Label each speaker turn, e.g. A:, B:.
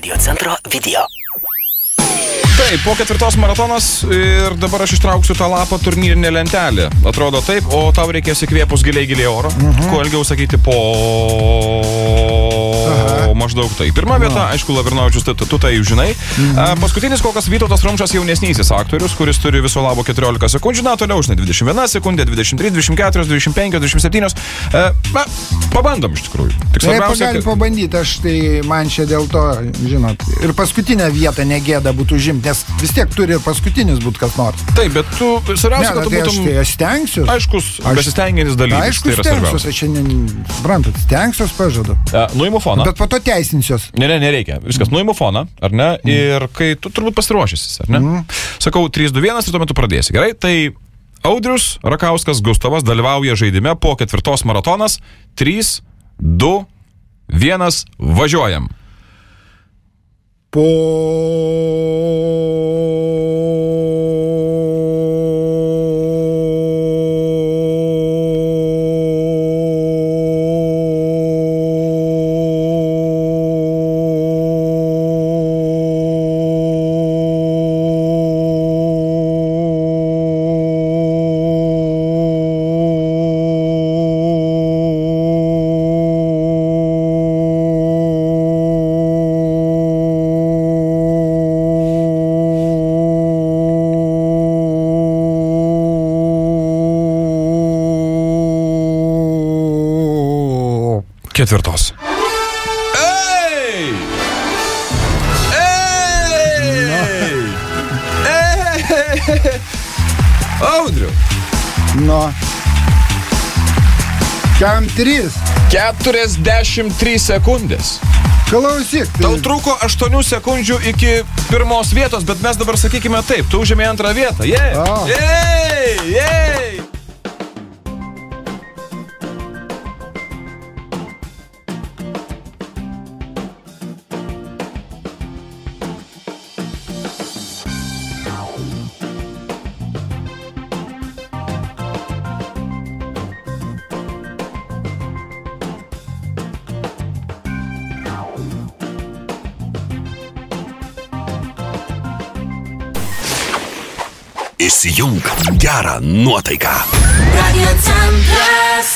A: Radio centro video.
B: Taip, po 4 maratonas ir dabar aš ištrauksiu tą lapą turnyrinę lentelę. Atrodo taip, o tau reikės įkvėpus giliai oro. Kuo ilgiau sakyti po... maždaug tai. Pirma vieta, aišku, Lavrinovičius, tu tai jau žinai. Paskutinis kol kas Vytautas Rumšas jaunesnysis aktorius, kuris turi viso labo 14 sekundžių. Na, toliau, žinai, 21 sekundė, 23, 24, 25, 27. Pabandom iš tikrųjų. Tik svarbiausia,
C: gali pabandyti, aš tai man čia dėl to, žinot, ir paskutinę vietą negėda būtų užimti, nes vis tiek turi ir paskutinis būti kas nors.
B: Taip, bet tu, svarbiausia, kad tu būtum...
C: Aš stengsiu.
B: Aiškus, besistengiantis dalyvis.
C: Aišku, stengsiu, aš šiandien, suprantat, stengsiuos, pažadu.
B: Nuimu foną.
C: Bet po to teisinsiuos.
B: Ne, nereikia. Viskas, nuimu foną, ar ne? Ir kai tu turbūt pasiruošysis, ar ne? Sakau 3, 2, 1 ir tuo metu pradėsi. Gerai, tai Audrius Rakauskas Gustavas dalyvauja žaidime po 4 maratonas. 3, 2, 1, važiuojam. Ketvirtos. Ei! Ei! Ei! Audriu.
C: Nu. Kam 3?
B: 43 sekundės.
C: Klausyk.
B: Tau truko 8 sekundžių iki pirmos vietos, bet mes dabar sakykime taip, tu užėmė antrą vietą. Jej!
A: Įsijunk gerą nuotaiką.
D: Radio centras.